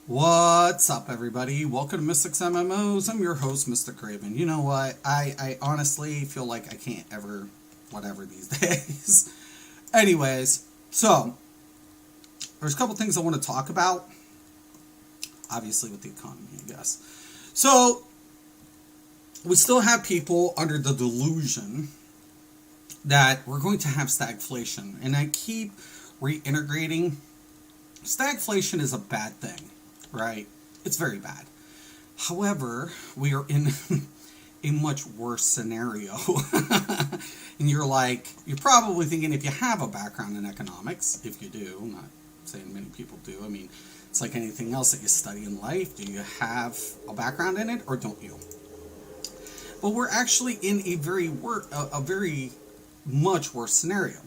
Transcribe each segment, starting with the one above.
What's up, everybody? Welcome to Mystics MMOs. I'm your host, Mystic Raven. You know what? I honestly feel like I can't ever, whatever these days. Anyways, so there's a couple things I want to talk about. Obviously, with the economy, I guess. So we still have people under the delusion that we're going to have stagflation, and I keep reintegrating. Stagflation is a bad thing, right? It's very bad. However, we are in a much worse scenario. And you're probably thinking, if you have a background in economics, if you do, I'm not saying many people do. I mean, it's like anything else that you study in life. Do you have a background in it or don't you? But we're actually in a very much worse scenario.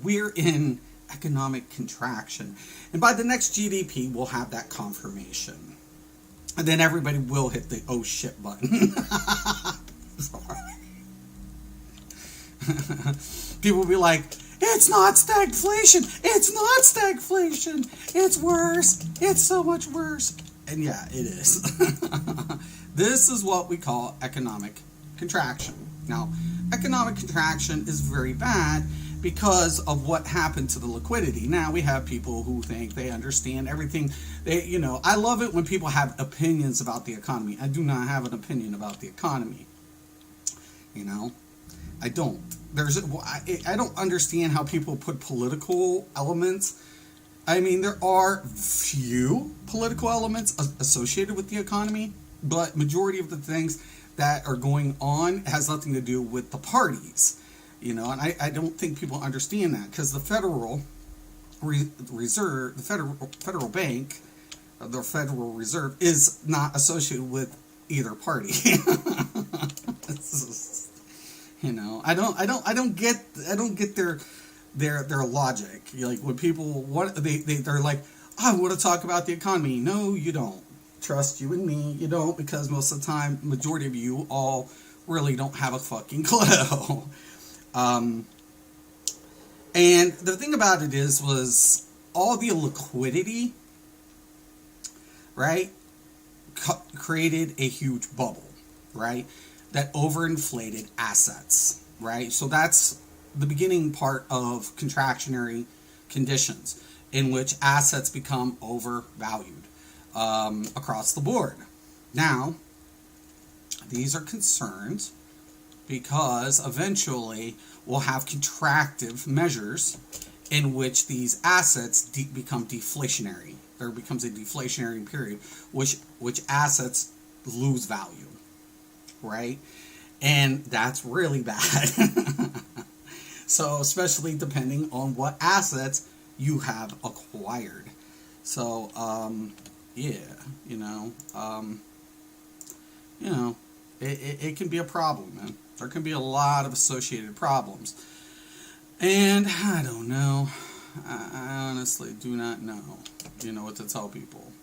We're in economic contraction. And by the next GDP, we'll have that confirmation. And then everybody will hit the oh shit button. People will be like, it's not stagflation. It's not stagflation. It's worse. It's so much worse. And yeah, it is. This is what we call economic contraction. Now, economic contraction is very bad because of what happened to the liquidity. Now we have people who think they understand everything. I love it when people have opinions about the economy. I do not have an opinion about the economy. I don't. I don't understand how people put political elements. I mean, there are few political elements associated with the economy, but majority of the things that are going on has nothing to do with the parties. And I don't think people understand that, because the Federal Reserve, the Federal Bank, the Federal Reserve is not associated with either party. I don't get their logic. Like, when people they're like, I want to talk about the economy. No, you don't. Trust you and me, you don't, because most of the time, majority of you all really don't have a fucking clue. And the thing about it was all the liquidity, right, created a huge bubble, right, that overinflated assets, right? So that's the beginning part of contractionary conditions, in which assets become overvalued across the board. Now, these are concerns because eventually we'll have contractive measures in which these assets become deflationary. There becomes a deflationary period, which assets lose value, right? And that's really bad. So, especially depending on what assets you have acquired. So, it can be a problem, man. There can be a lot of associated problems. And I don't know. I honestly do not know, what to tell people.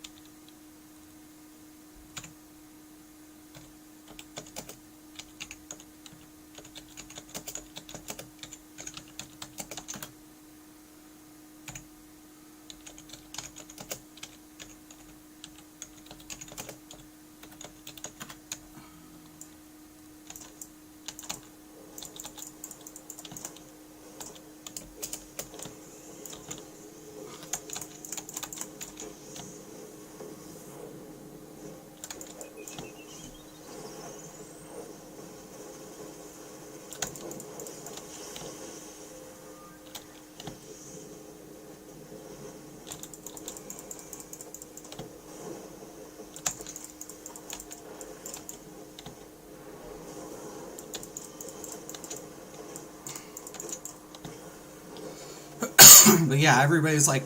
But yeah, everybody's like,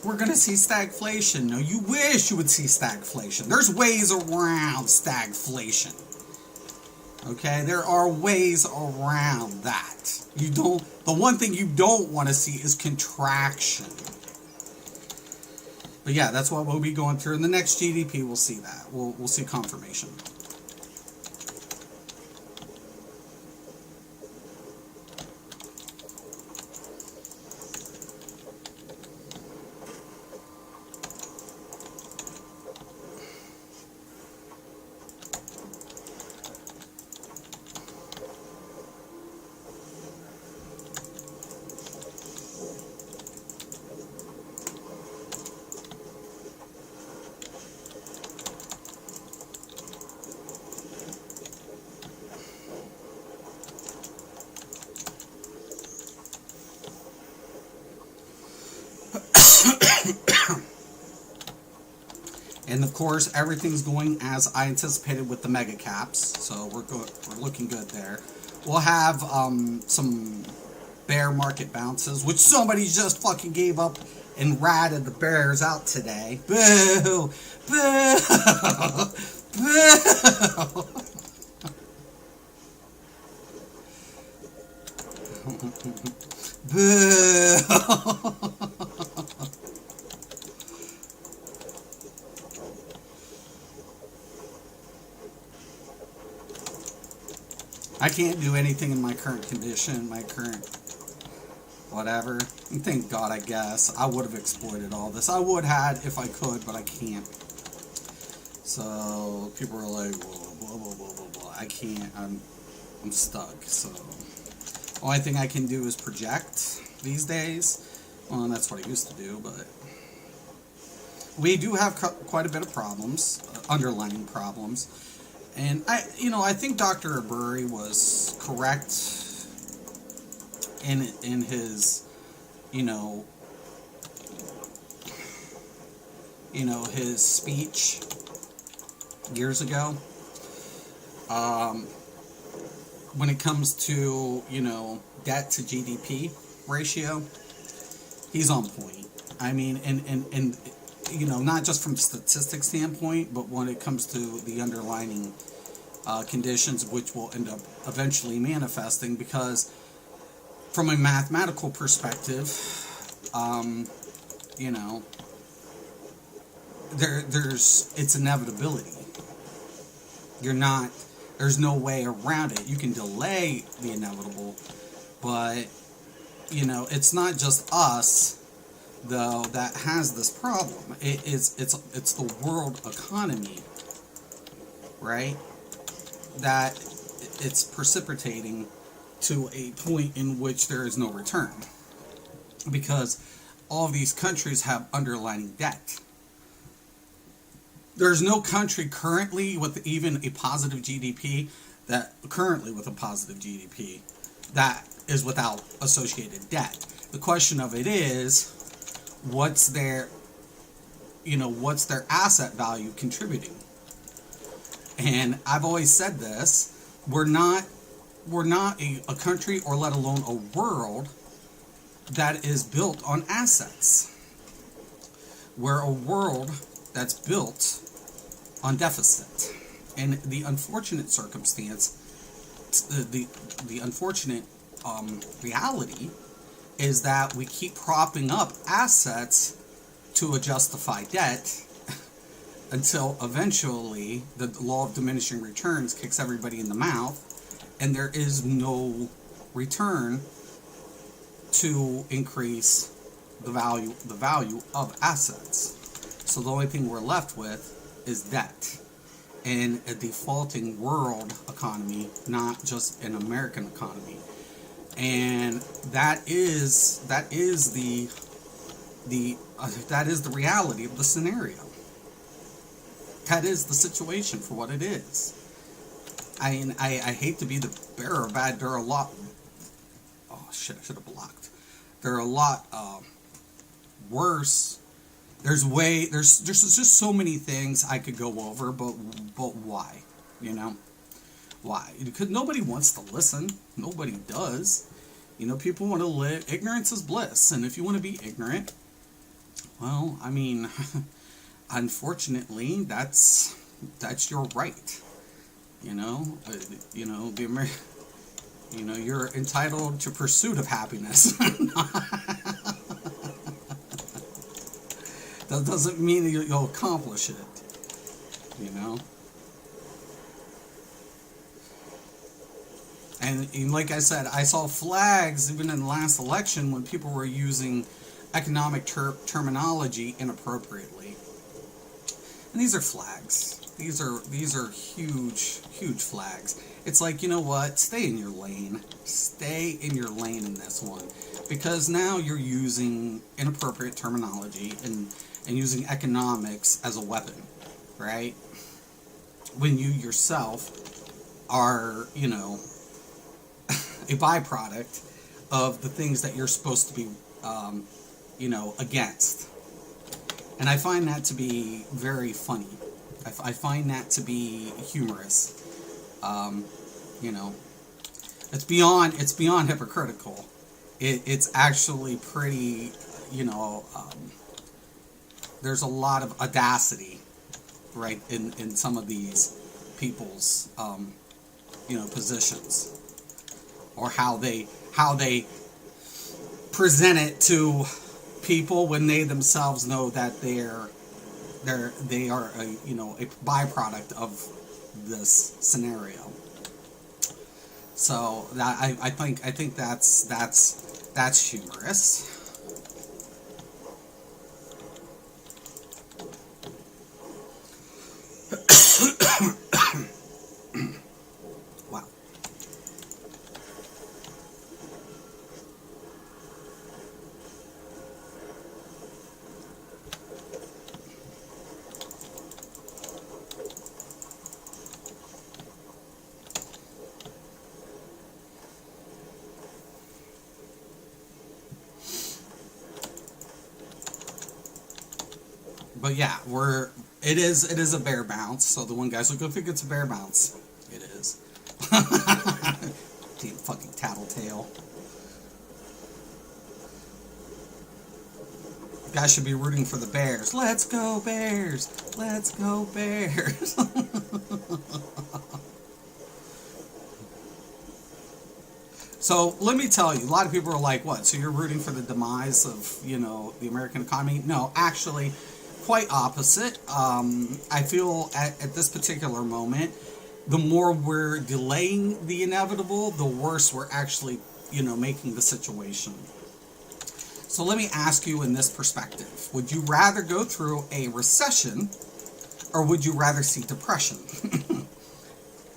we're going to see stagflation. No, you wish you would see stagflation. There's ways around stagflation. Okay, there are ways around that. The one thing you don't want to see is contraction. But yeah, that's what we'll be going through. In the next GDP, we'll see that. We'll see confirmation. And of course, everything's going as I anticipated with the mega caps, so we're looking good there. We'll have some bear market bounces, which somebody just fucking gave up and ratted the bears out today. Boo! Boo! Boo! Boo! I can't do anything in my current condition, my current whatever. And thank God, I guess. I would have exploited all this. I would have if I could, but I can't. So people are like, whoa, blah, blah, blah, blah, blah. I can't. I'm stuck. So only thing I can do is project these days. Well, that's what I used to do, but we do have quite a bit of problems, underlying problems. And I think Dr. Aburi was correct in his, his speech years ago. When it comes to, debt to GDP ratio, he's on point. I mean, and not just from statistics standpoint, but when it comes to the underlying conditions which will end up eventually manifesting, because from a mathematical perspective, it's inevitability. There's no way around it. You can delay the inevitable, but, it's not just us, though, that has this problem. It's the world economy, right? That it's precipitating to a point in which there is no return, because all of these countries have underlying debt. There's no country currently with even a positive GDP that is without associated debt. The question of it is, what's their asset value contributing? And I've always said this: we're not a country, or let alone a world, that is built on assets. We're a world that's built on deficit. And the unfortunate circumstance, the unfortunate reality, is that we keep propping up assets to justify debt until eventually the law of diminishing returns kicks everybody in the mouth, and there is no return to increase the value of assets. So the only thing we're left with is debt, and a defaulting world economy, not just an American economy. And that is the reality of the scenario. That is the situation for what it is. I hate to be the bearer of bad. There are a lot. Oh shit! I should have blocked. There are a lot worse. There's just so many things I could go over, but why? Why? Because nobody wants to listen. Nobody does. People want to live. Ignorance is bliss, and if you want to be ignorant, well, I mean, unfortunately, that's your right. You're entitled to pursuit of happiness. That doesn't mean you'll accomplish it. And like I said, I saw flags even in the last election when people were using economic terminology inappropriately. And these are flags. These are huge flags. It's like, you know what? Stay in your lane. Stay in your lane in this one, because now you're using inappropriate terminology and using economics as a weapon, right? When you yourself are, a byproduct of the things that you're supposed to be, against. And I find that to be very funny. I find that to be humorous. Um, you know, it's beyond hypocritical. It's actually pretty, you know, there's a lot of audacity, right, in some of these people's, positions, or how they present it to people when they themselves know that they are a byproduct of this scenario. So that I think that's humorous. Wow. But yeah, it is a bear bounce. So the one guy's like, I think it's a bear bounce. It is. Damn fucking tattletale. You guys should be rooting for the Bears. Let's go Bears! Let's go Bears! So let me tell you, a lot of people are like, what? So you're rooting for the demise of, the American economy? No, actually, quite opposite. I feel at this particular moment, the more we're delaying the inevitable, the worse we're actually, making the situation. So let me ask you in this perspective. Would you rather go through a recession, or would you rather see depression?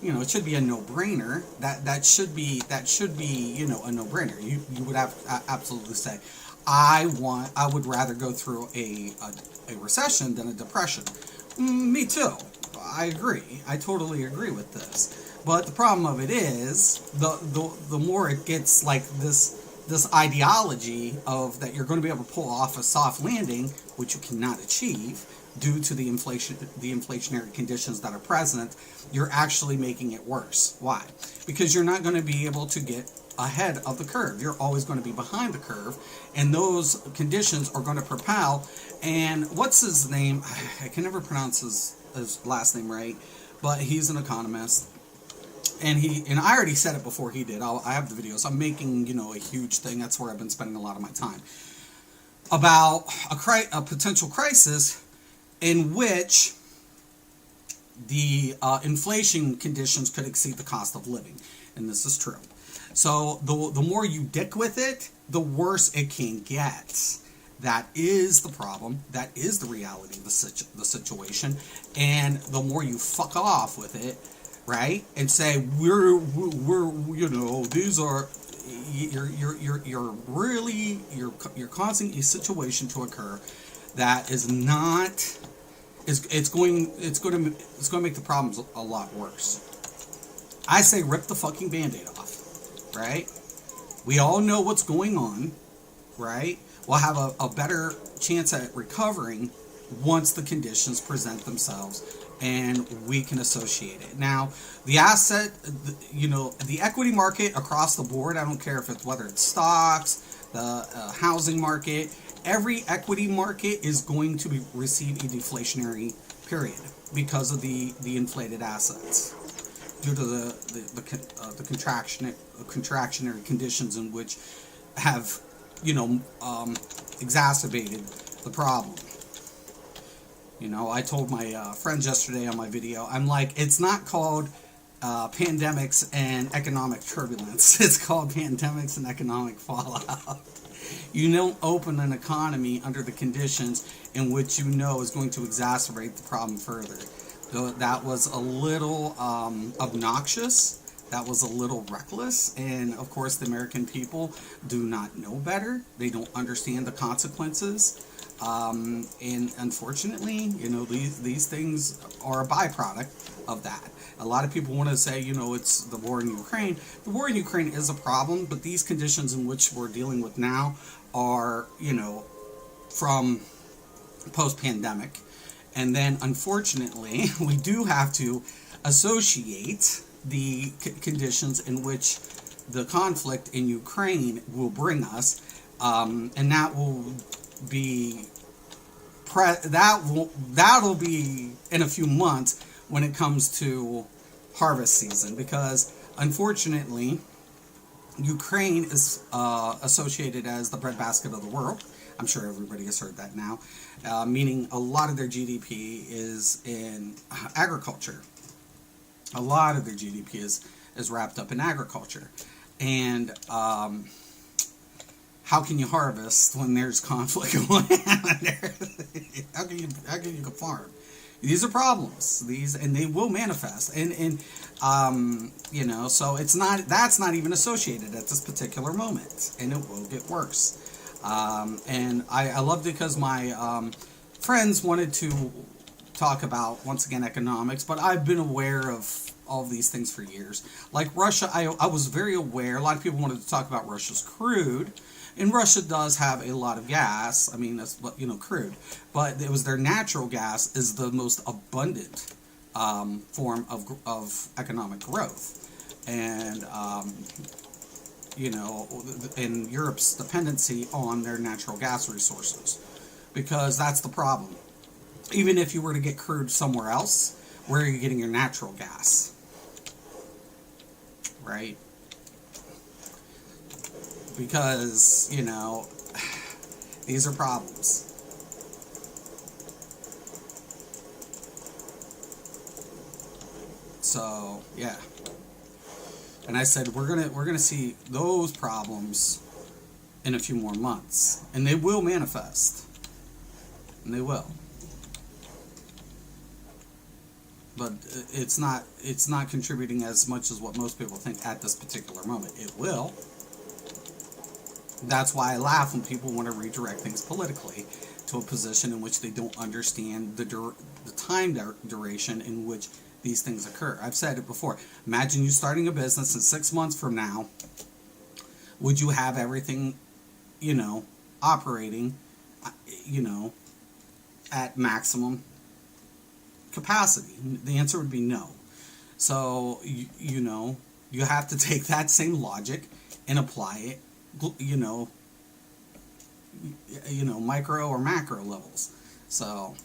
It should be a no-brainer. That should be a no-brainer. You would have absolutely say, I would rather go through a recession than a depression. Me too. I agree. I totally agree with this. But the problem of it is the more it gets like this ideology of that you're going to be able to pull off a soft landing, which you cannot achieve due to the inflationary conditions that are present, you're actually making it worse. Why? Because you're not going to be able to get ahead of the curve. You're always going to be behind the curve, and those conditions are going to propel. And what's his name? I can never pronounce his last name right, but he's an economist. And I already said it before he did. I have the videos. I'm making, a huge thing. That's where I've been spending a lot of my time. About a potential crisis in which the inflation conditions could exceed the cost of living. And this is true. So the more you dick with it, the worse it can get. That is the problem. That is the reality of the situation. And the more you fuck off with it, right, and say we're these are you're causing a situation to occur that is not it's going to make the problems a lot worse. I say rip the fucking Band-Aid off, right? We all know what's going on, right? We'll have a better chance at recovering once the conditions present themselves and we can associate it. Now, the the equity market across the board, I don't care if it's whether it's stocks, the housing market, every equity market is going to receive a deflationary period because of the inflated assets due to the contractionary conditions in which have exacerbated the problem. I told my friends yesterday on my video, I'm like, it's not called pandemics and economic turbulence. It's called pandemics and economic fallout. You don't open an economy under the conditions in which is going to exacerbate the problem further. So that was a little obnoxious. That was a little reckless. And of course, the American people do not know better. They don't understand the consequences. And unfortunately, these things are a byproduct of that. A lot of people want to say, it's the war in Ukraine. The war in Ukraine is a problem, but these conditions in which we're dealing with now are, from post-pandemic. And then, unfortunately, we do have to associate the conditions in which the conflict in Ukraine will bring us, and that will be that'll be in a few months when it comes to harvest season, because unfortunately Ukraine is associated as the breadbasket of the world. I'm sure everybody has heard that now, meaning a lot of their GDP is in agriculture. A lot of their GDP is wrapped up in agriculture. And how can you harvest when there's conflict going on there? How can you farm? These are problems. And they will manifest. And so that's not even associated at this particular moment, and it will get worse. And I loved it because my friends wanted to talk about, once again, economics, but I've been aware of all these things for years. Like Russia, I was very aware. A lot of people wanted to talk about Russia's crude. And Russia does have a lot of gas. I mean, that's crude. But it was their natural gas is the most abundant form of economic growth. And, in Europe's dependency on their natural gas resources. Because that's the problem. Even if you were to get crude somewhere else, where are you getting your natural gas? Right? Because, these are problems. So, yeah. And I said we're gonna see those problems in a few more months. And they will manifest. And they will. But it's not contributing as much as what most people think at this particular moment. It will. That's why I laugh when people want to redirect things politically to a position in which they don't understand the time duration in which these things occur. I've said it before. Imagine you starting a business, and 6 months from now, would you have everything, operating, at maximum capacity? The answer would be no. So, you have to take that same logic and apply it, micro or macro levels. So,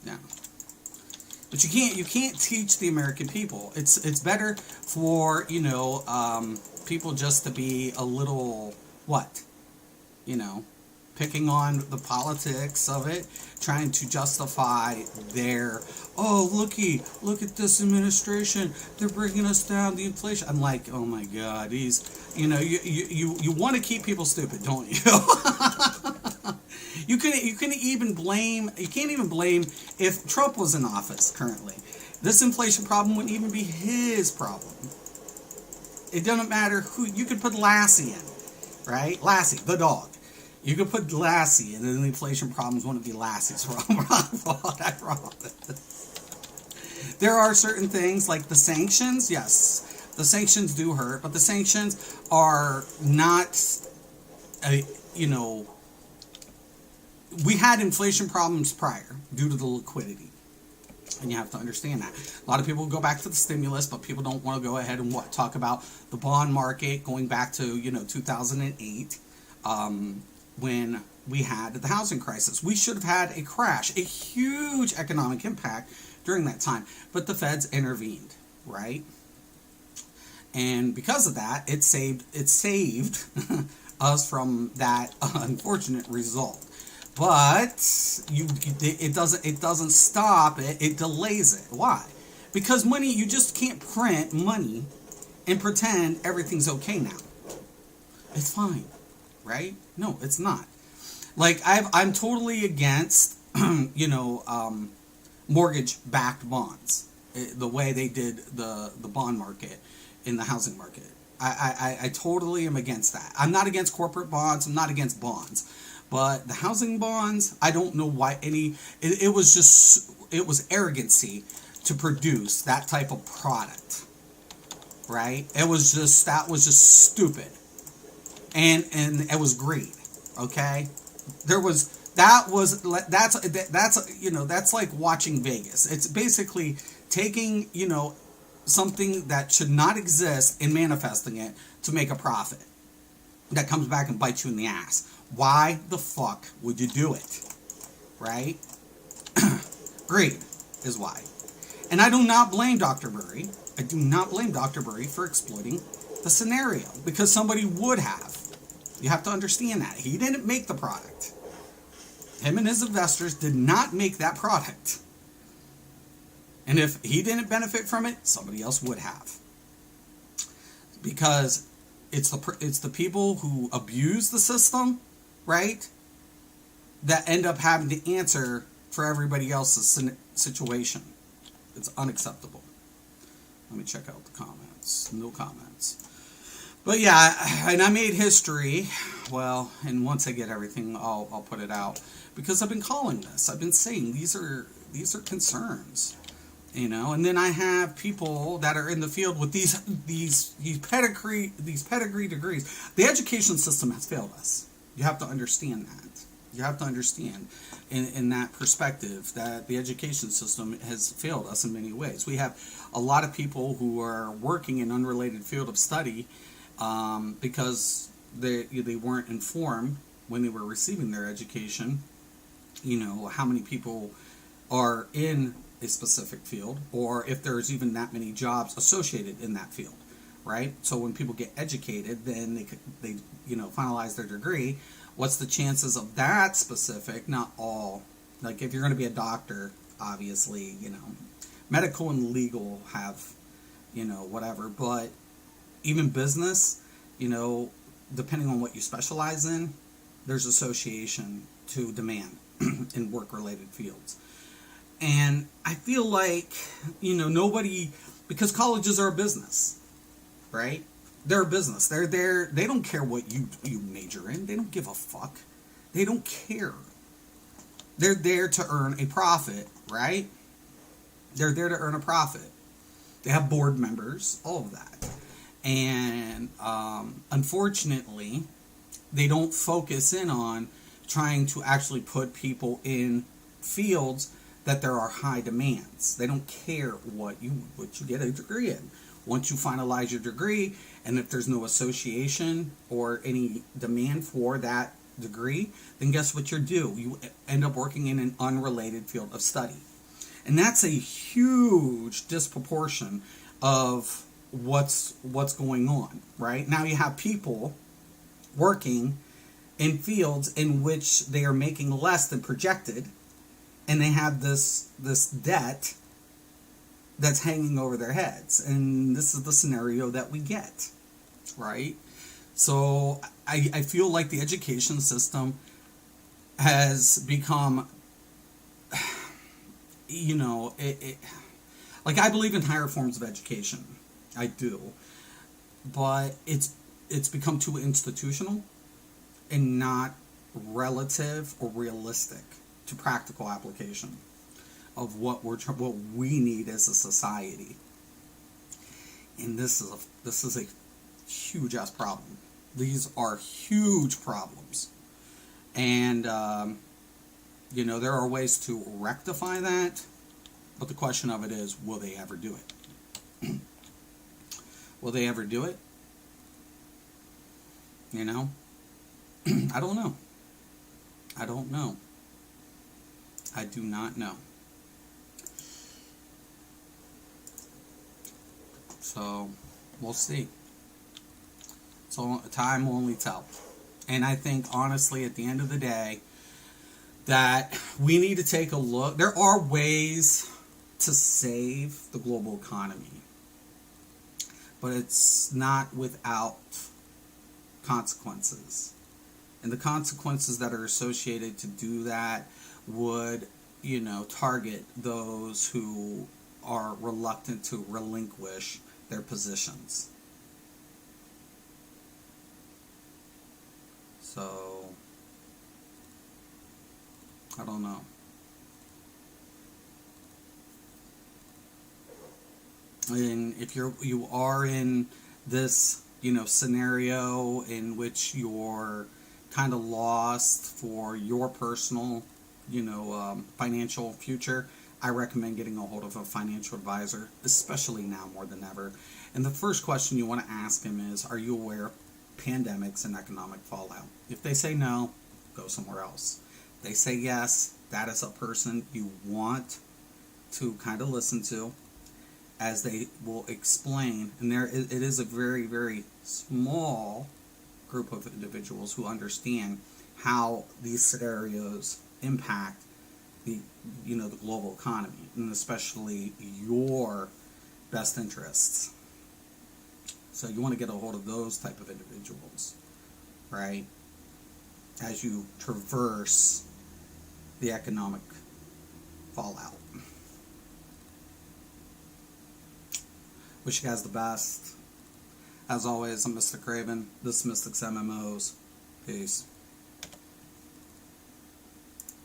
yeah. But you can't teach the American people. It's better for, people just to be a little, picking on the politics of it, trying to justify their, look at this administration, they're bringing us down the inflation. I'm like, oh my God, you want to keep people stupid, don't you? You can't even blame if Trump was in office currently. This inflation problem wouldn't even be his problem. It doesn't matter who. You could put Lassie in, right? Lassie, the dog. You could put Lassie in, and the inflation problems wouldn't be Lassie's problem. Wrong. There are certain things like the sanctions. Yes, the sanctions do hurt, but the sanctions are not, we had inflation problems prior due to the liquidity. And you have to understand that. A lot of people go back to the stimulus, but people don't want to go ahead and talk about the bond market going back to, 2008, when we had the housing crisis. We should have had a crash, a huge economic impact during that time. But the feds intervened, right? And because of that, it saved us from that unfortunate result. But it doesn't stop it. It delays it. Why? Because money, you just can't print money and pretend everything's okay now. It's fine, right? No, it's not. Like I'm totally against mortgage-backed bonds. The way they did the bond market in the housing market. I totally am against that. I'm not against corporate bonds. I'm not against bonds. But the housing bonds, I don't know why it was arrogancy to produce that type of product, right? That was just stupid, and it was greed. Okay, there was That's like watching Vegas. It's basically taking, something that should not exist and manifesting it to make a profit that comes back and bites you in the ass. Why the fuck would you do it? Right? Greed is why. And I do not blame Dr. Murray. I do not blame Dr. Murray for exploiting the scenario because somebody would have. You have to understand that. He didn't make the product. Him and his investors did not make that product. And if he didn't benefit from it, somebody else would have. Because it's the people who abuse the system, right, that end up having to answer for everybody else's situation. It's unacceptable. Let me check out the comments. No comments. But yeah, and I made history. Well, and once I get everything, I'll put it out because I've been calling this. I've been saying these are concerns, And then I have people that are in the field with these pedigree degrees. The education system has failed us. You have to understand that. You have to understand in that perspective that the education system has failed us in many ways. We have a lot of people who are working in unrelated field of study because they weren't informed when they were receiving their education, how many people are in a specific field or if there's even that many jobs associated in that field, right? So when people get educated, then they finalize their degree. What's the chances of that specific? Not all. Like if you're going to be a doctor, obviously, medical and legal have, whatever. But even business, depending on what you specialize in, there's association to demand in work-related fields. And I feel like, nobody, because colleges are a business, right? They're a business. They're there. They don't care what you major in. They don't give a fuck. They don't care. They're there to earn a profit, right? They're there to earn a profit. They have board members, all of that. And unfortunately, they don't focus in on trying to actually put people in fields that there are high demands. They don't care what you get a degree in. Once you finalize your degree, and if there's no association or any demand for that degree, then guess what you do? You end up working in an unrelated field of study. And that's a huge disproportion of what's going on, right? Now you have people working in fields in which they are making less than projected, and they have this debt that's hanging over their heads. And this is the scenario that we get, right? So I feel like the education system has become, like I believe in higher forms of education. I do. But it's become too institutional and not relative or realistic to practical application of what we need as a society. And this is a huge ass problem. These are huge problems. And there are ways to rectify that, but the question of it is, will they ever do it? Will they ever do it? I don't know. I don't know. I do not know. So, we'll see. So, time will only tell. And I think, honestly, at the end of the day, that we need to take a look. There are ways to save the global economy, but it's not without consequences. And the consequences that are associated to do that would, target those who are reluctant to relinquish their positions. So, I don't know. And if you are in this, scenario in which you're kind of lost for your personal, financial future, I recommend getting a hold of a financial advisor, especially now more than ever. And the first question you want to ask him is, are you aware of pandemics and economic fallout? If they say no, go somewhere else. If they say yes, that is a person you want to kind of listen to, as they will explain. And it is a very, very small group of individuals who understand how these scenarios impact the global economy, and especially your best interests. So you want to get a hold of those type of individuals, right, as you traverse the economic fallout. Wish you guys the best. As always, I'm Mr. Craven. This is Mystics MMOs. Peace.